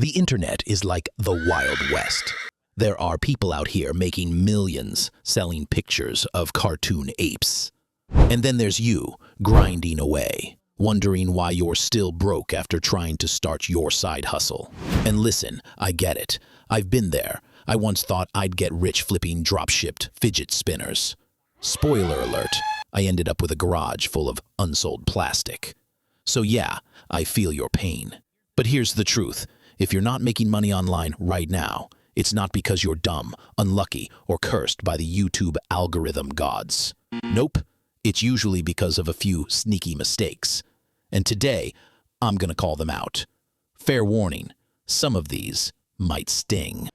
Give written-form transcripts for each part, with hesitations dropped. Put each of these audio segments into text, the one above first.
The internet is like the Wild West. There are people out here making millions selling pictures of cartoon apes. And then there's you, grinding away, wondering why you're still broke after trying to start your side hustle. And listen, I get it. I've been there. I once thought I'd get rich flipping drop-shipped fidget spinners. Spoiler alert, I ended up with a garage full of unsold plastic. So yeah, I feel your pain. But here's the truth. If you're not making money online right now, it's not because you're dumb, unlucky, or cursed by the YouTube algorithm gods. Nope, it's usually because of a few sneaky mistakes. And today, I'm gonna call them out. Fair warning, some of these might sting.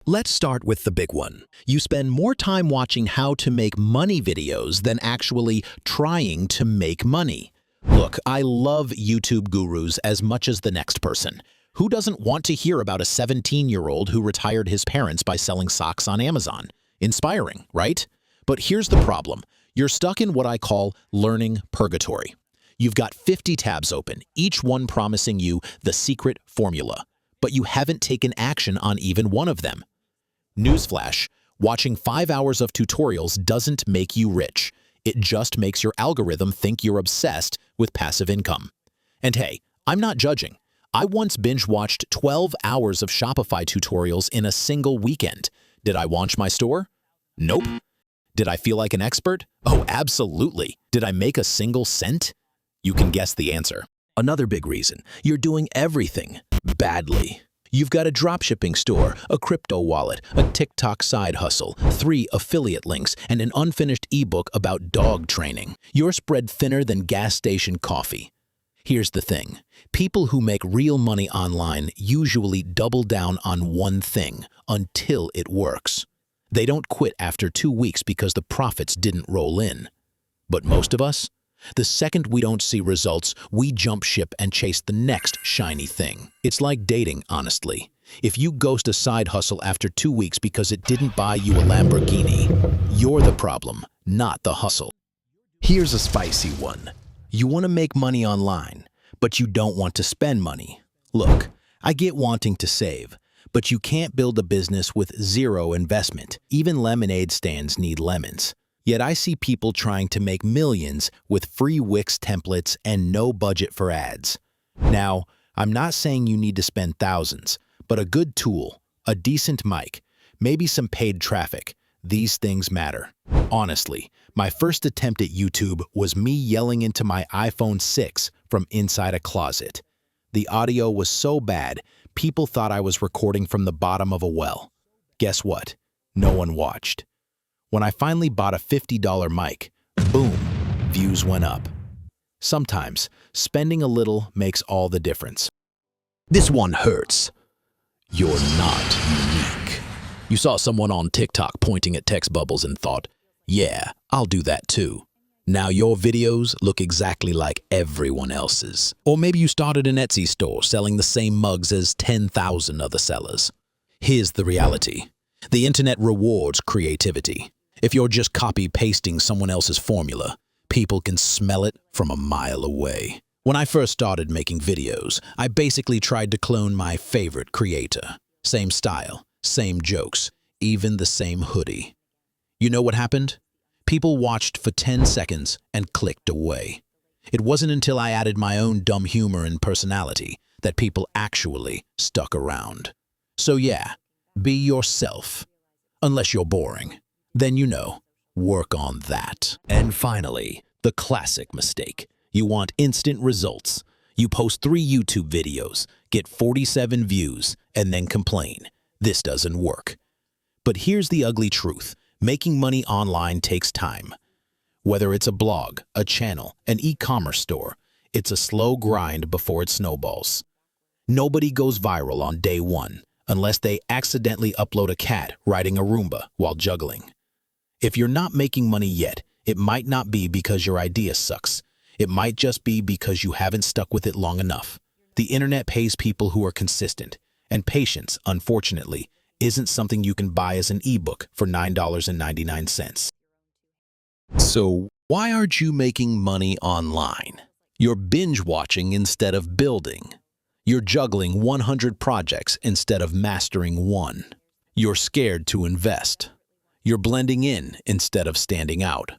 Let's start with the big one. You spend more time watching how to make money videos than actually trying to make money. Look, I love YouTube gurus as much as the next person. Who doesn't want to hear about a 17-year-old who retired his parents by selling socks on Amazon? Inspiring, right? But here's the problem. You're stuck in what I call learning purgatory. You've got 50 tabs open, each one promising you the secret formula, but you haven't taken action on even one of them. Newsflash, watching 5 hours of tutorials doesn't make you rich. It just makes your algorithm think you're obsessed with passive income. And hey, I'm not judging. I once binge-watched 12 hours of Shopify tutorials in a single weekend. Did I launch my store? Nope. Did I feel like an expert? Oh, absolutely. Did I make a single cent? You can guess the answer. Another big reason, you're doing everything badly. You've got a dropshipping store, a crypto wallet, a TikTok side hustle, 3 affiliate links, and an unfinished ebook about dog training. You're spread thinner than gas station coffee. Here's the thing. People who make real money online usually double down on one thing until it works. They don't quit after 2 weeks because the profits didn't roll in. But most of us, the second we don't see results, we jump ship and chase the next shiny thing. It's like dating, honestly. If you ghost a side hustle after 2 weeks because it didn't buy you a Lamborghini, you're the problem, not the hustle. Here's a spicy one. You want to make money online, but you don't want to spend money. Look, I get wanting to save, but you can't build a business with zero investment. Even lemonade stands need lemons. Yet I see people trying to make millions with free Wix templates and no budget for ads. Now, I'm not saying you need to spend thousands, but a good tool, a decent mic, maybe some paid traffic, these things matter. Honestly, my first attempt at YouTube was me yelling into my iPhone 6 from inside a closet. The audio was so bad, people thought I was recording from the bottom of a well. Guess what? No one watched. When I finally bought a $50 mic, boom, views went up. Sometimes, spending a little makes all the difference. This one hurts. You're not unique. You saw someone on TikTok pointing at text bubbles and thought, yeah, I'll do that too. Now your videos look exactly like everyone else's. Or maybe you started an Etsy store selling the same mugs as 10,000 other sellers. Here's the reality. The internet rewards creativity. If you're just copy-pasting someone else's formula, people can smell it from a mile away. When I first started making videos, I basically tried to clone my favorite creator. Same style, same jokes, even the same hoodie. You know what happened? People watched for 10 seconds and clicked away. It wasn't until I added my own dumb humor and personality that people actually stuck around. So yeah, be yourself. Unless you're boring. Then work on that. And finally, the classic mistake. You want instant results. You post 3 YouTube videos, get 47 views, and then complain. This doesn't work. But here's the ugly truth. Making money online takes time. Whether it's a blog, a channel, an e-commerce store, it's a slow grind before it snowballs. Nobody goes viral on day 1 unless they accidentally upload a cat riding a Roomba while juggling. If you're not making money yet, it might not be because your idea sucks. It might just be because you haven't stuck with it long enough. The internet pays people who are consistent, and patience, unfortunately, isn't something you can buy as an ebook for $9.99. So why aren't you making money online? You're binge watching instead of building. You're juggling 100 projects instead of mastering one. You're scared to invest. You're blending in instead of standing out.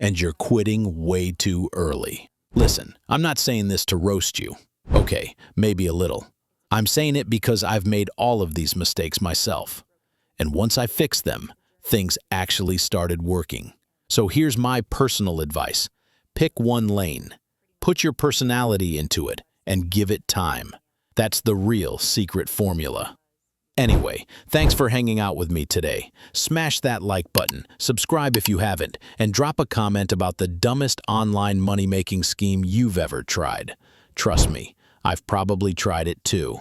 And you're quitting way too early. Listen, I'm not saying this to roast you. Okay, maybe a little. I'm saying it because I've made all of these mistakes myself. And once I fixed them, things actually started working. So here's my personal advice. Pick one lane. Put your personality into it and give it time. That's the real secret formula. Anyway, thanks for hanging out with me today. Smash that like button, subscribe if you haven't, and drop a comment about the dumbest online money-making scheme you've ever tried. Trust me, I've probably tried it too.